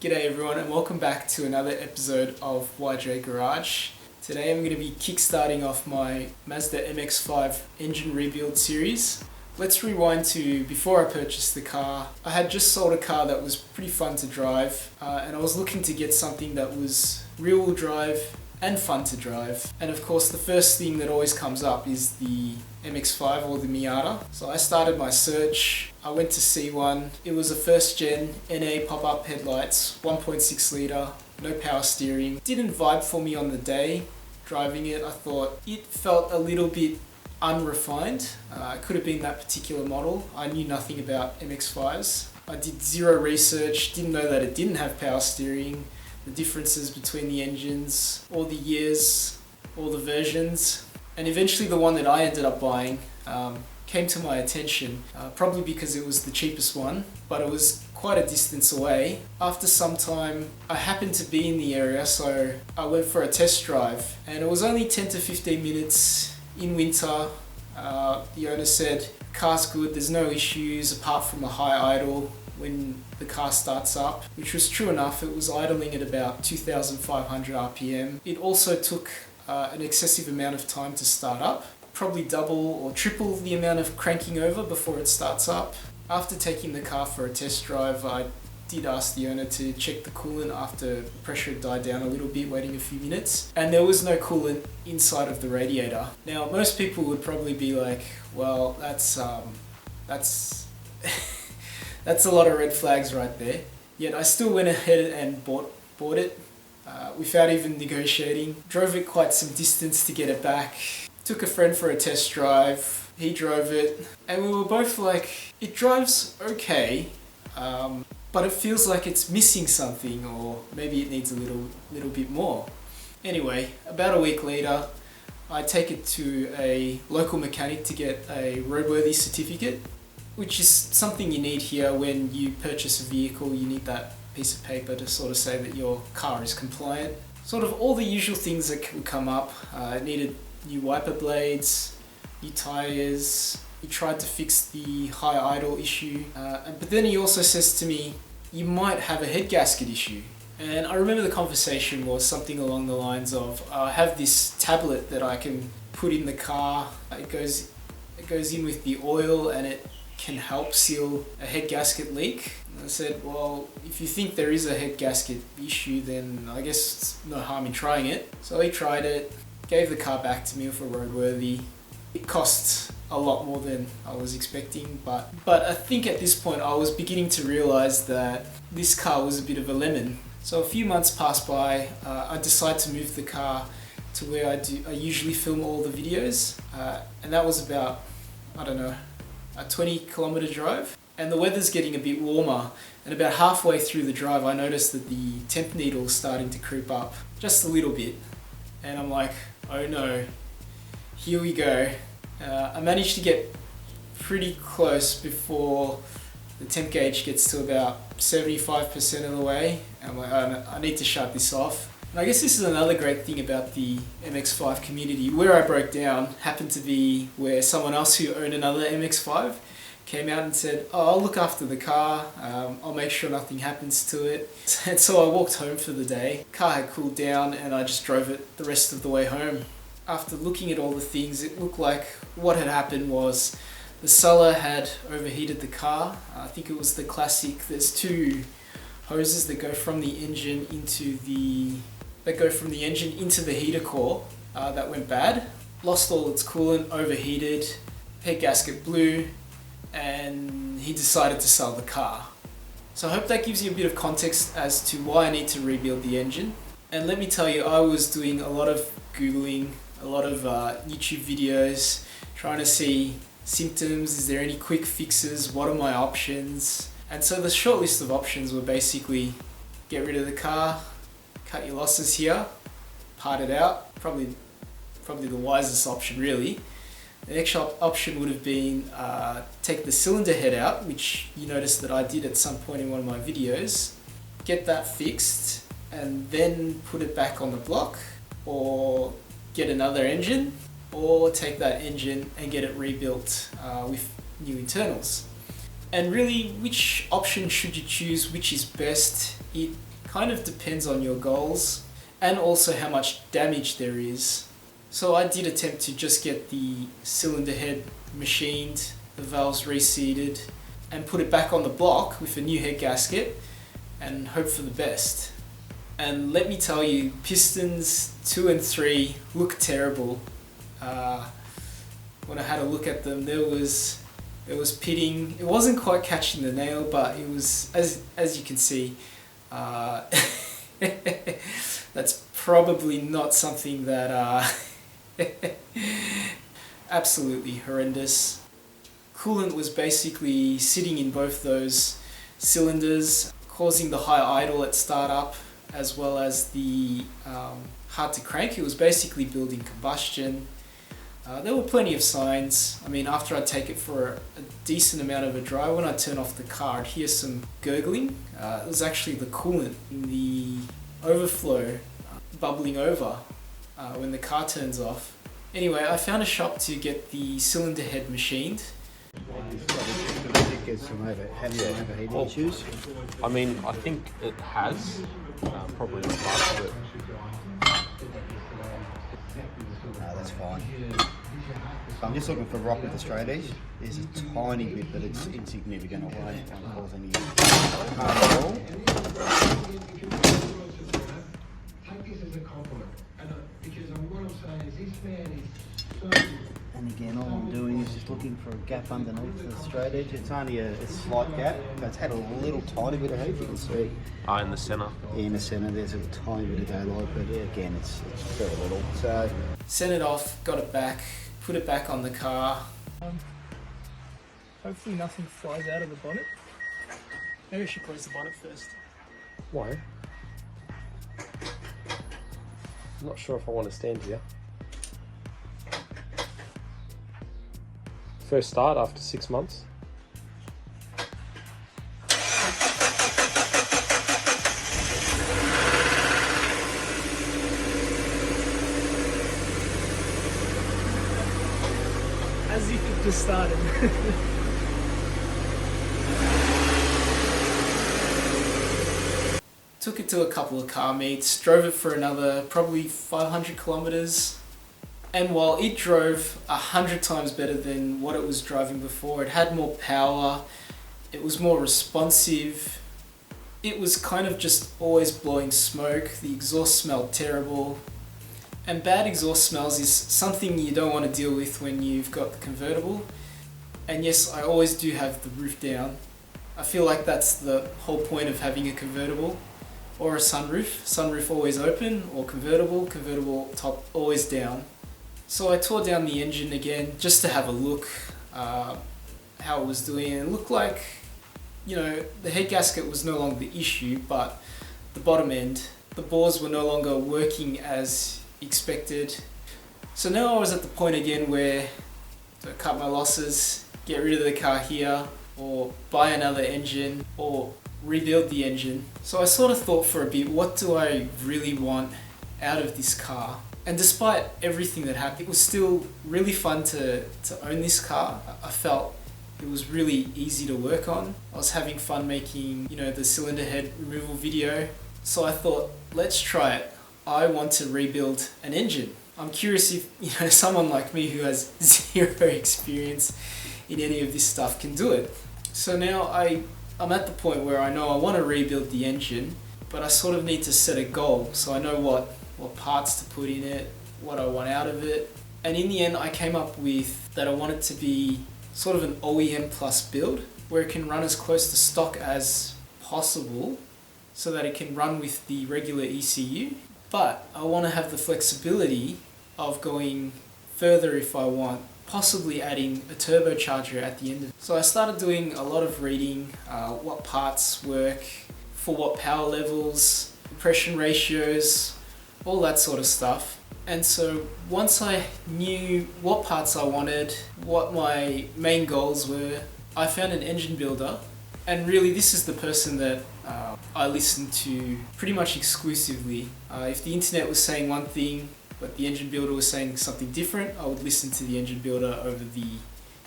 G'day everyone and welcome back to another episode of YJ Garage. Today I'm going to be kickstarting off my Mazda MX5 engine rebuild series. Let's rewind to before I purchased the car. I had just sold a car that was pretty fun to drive and I was looking to get something that was rear-wheel drive and fun to drive. And of course the first thing that always comes up is the MX5 or the Miata. So I started my search, I went to see one. It was a first gen NA pop-up headlights, 1.6 litre, no power steering. Didn't vibe for me on the day driving it. I thought it felt a little bit unrefined. It could have been that particular model. I knew nothing about MX5s. I did zero research, didn't know that it didn't have power steering, the differences between the engines, all the years, all the versions. And eventually the one that I ended up buying came to my attention, probably because it was the cheapest one, but it was quite a distance away. After some time, I happened to be in the area, so I went for a test drive. And it was only 10 to 15 minutes in winter. The owner said, car's good, there's no issues apart from a high idle when the car starts up, which was true enough. It was idling at about 2,500 RPM. It also took an excessive amount of time to start up, probably double or triple the amount of cranking over before it starts up. After taking the car for a test drive, I did ask the owner to check the coolant after the pressure had died down a little bit, waiting a few minutes, and there was no coolant inside of the radiator. Now most people would probably be like, well, that's that's a lot of red flags right there. Yet I still went ahead and bought it without even negotiating. Drove it quite some distance to get it back. Took a friend for a test drive. He drove it and we were both like, it drives okay, but it feels like it's missing something, or maybe it needs a little bit more. Anyway, about a week later, I take it to a local mechanic to get a roadworthy certificate, which is something you need here when you purchase a vehicle. You need that piece of paper to sort of say that your car is compliant. Sort of all the usual things that can come up. It needed new wiper blades, new tyres. He tried to fix the high idle issue, but then he also says to me, you might have a head gasket issue. And I remember the conversation was something along the lines of, I have this tablet that I can put in the car. It goes in with the oil and it can help seal a head gasket leak. And I said, well, if you think there is a head gasket issue, then I guess it's no harm in trying it. So he tried it, gave the car back to me for roadworthy. It cost a lot more than I was expecting, but I think at this point I was beginning to realize that this car was a bit of a lemon. So a few months passed by. I decided to move the car to where I usually film all the videos, and that was about, I don't know, a 20-kilometer drive. And the weather's getting a bit warmer, and about halfway through the drive I noticed that the temp needle is starting to creep up just a little bit, and I'm like, oh no, here we go. I managed to get pretty close before the temp gauge gets to about 75% of the way. I'm like, I need to shut this off. And I guess this is another great thing about the MX5 community. Where I broke down happened to be where someone else who owned another MX5 came out and said, oh, I'll look after the car, I'll make sure nothing happens to it. And so I walked home for the day. Car had cooled down and I just drove it the rest of the way home. After looking at all the things, it looked like what had happened was the seller had overheated the car. I think it was the classic, there's two hoses that go from the engine into the heater core that went bad. Lost all its coolant, overheated, head gasket blew, and he decided to sell the car. So I hope that gives you a bit of context as to why I need to rebuild the engine. And let me tell you, I was doing a lot of Googling, a lot of YouTube videos, trying to see symptoms, is there any quick fixes, what are my options? And so the short list of options were basically get rid of the car, cut your losses here, part it out, probably the wisest option really. The next option would have been take the cylinder head out, which you noticed that I did at some point in one of my videos, get that fixed and then put it back on the block, or get another engine, or take that engine and get it rebuilt with new internals. And really, which option should you choose, which is best? It kind of depends on your goals and also how much damage there is. So I did attempt to just get the cylinder head machined, the valves reseated, and put it back on the block with a new head gasket and hope for the best. And let me tell you, pistons 2 and 3 look terrible. When I had a look at them, there was pitting. It wasn't quite catching the nail, but it was, as you can see, that's probably not something that absolutely horrendous. Coolant was basically sitting in both those cylinders, causing the high idle at startup, as well as the hard to crank. It was basically building combustion. There were plenty of signs. I mean, after I'd take it for a decent amount of a drive, when I turn off the car, I'd hear some gurgling. It was actually the coolant in the overflow bubbling over when the car turns off. Anyway, I found a shop to get the cylinder head machined. Get some overheating issues. I mean, I think it has, probably not much, but... No, that's fine. So I'm just looking for rock with the straight edge. There's a tiny bit, but it's insignificant. It won't cause any harm at all. Take this as a compliment, because what I'm saying is this man is so... And again, all I'm doing is just looking for a gap underneath the straight edge. It's only a slight gap. It's had a little tiny bit of heat, you can see. In the centre. In the centre, there's a tiny bit of daylight, but again, it's very little. So Sent it off, got it back, put it back on the car. Hopefully nothing flies out of the bonnet. Maybe I should close the bonnet first. Why? I'm not sure if I want to stand here. First start after 6 months. As if it just started. Took it to a couple of car meets, drove it for another probably 500 kilometers. And while it drove 100 times better than what it was driving before, it had more power, it was more responsive, it was kind of just always blowing smoke, the exhaust smelled terrible. And bad exhaust smells is something you don't want to deal with when you've got the convertible. And yes, I always do have the roof down. I feel like that's the whole point of having a convertible. Or a sunroof. Sunroof always open, or convertible top always down. So I tore down the engine again just to have a look how it was doing. And it looked like, you know, the head gasket was no longer the issue, but the bottom end, the bores were no longer working as expected. So now I was at the point again where to cut my losses, get rid of the car here, or buy another engine, or rebuild the engine. So I sort of thought for a bit, what do I really want out of this car? And despite everything that happened, it was still really fun to own this car. I felt it was really easy to work on. I was having fun making, you know, the cylinder head removal video. So I thought, let's try it. I want to rebuild an engine. I'm curious if, you know, someone like me who has zero experience in any of this stuff can do it. So now I'm at the point where I know I want to rebuild the engine, but I sort of need to set a goal so I know what parts to put in it, what I want out of it. And in the end I came up with that I want it to be sort of an OEM plus build where it can run as close to stock as possible so that it can run with the regular ECU. But I want to have the flexibility of going further if I want, possibly adding a turbocharger at the end of it. So I started doing a lot of reading, what parts work, for what power levels, compression ratios, all that sort of stuff. And so once I knew what parts I wanted, what my main goals were, I found an engine builder. And really this is the person that I listened to pretty much exclusively. If the internet was saying one thing, but the engine builder was saying something different, I would listen to the engine builder over the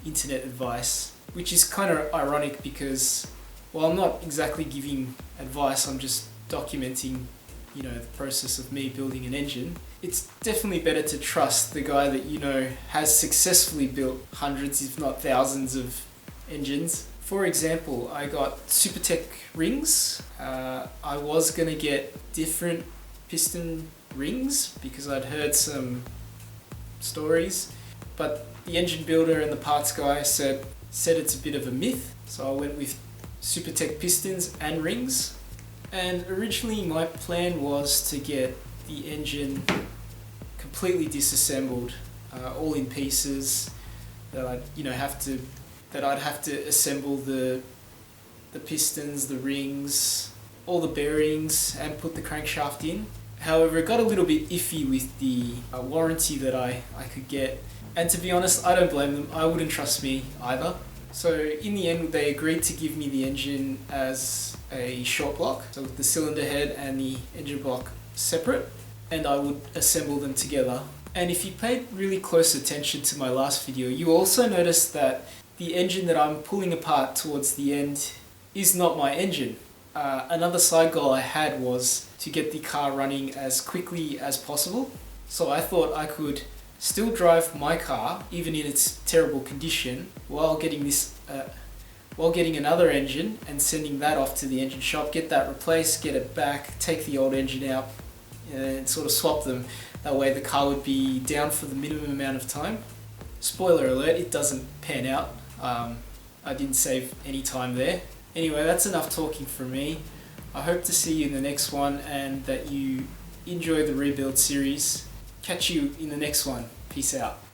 internet advice. Which is kind of ironic because, well, I'm not exactly giving advice, I'm just documenting, you know, the process of me building an engine, it's definitely better to trust the guy that you know has successfully built hundreds, if not thousands, of engines. For example, I got Supertech rings. I was gonna get different piston rings because I'd heard some stories, but the engine builder and the parts guy said it's a bit of a myth, so I went with Supertech pistons and rings. And originally my plan was to get the engine completely disassembled, all in pieces, that I'd have to assemble the pistons, the rings, all the bearings, and put the crankshaft in. However, it got a little bit iffy with the warranty that I could get. And to be honest, I don't blame them. I wouldn't trust me either. So in the end, they agreed to give me the engine as a short block, so with the cylinder head and the engine block separate, and I would assemble them together. And if you paid really close attention to my last video, you also noticed that the engine that I'm pulling apart towards the end is not my engine. Another side goal I had was to get the car running as quickly as possible. So I thought I could still drive my car, even in its terrible condition, while getting another engine and sending that off to the engine shop, get that replaced, get it back, take the old engine out, and sort of swap them. That way the car would be down for the minimum amount of time. Spoiler alert, it doesn't pan out. I didn't save any time there. Anyway, that's enough talking from me. I hope to see you in the next one and that you enjoy the rebuild series. Catch you in the next one. Peace out.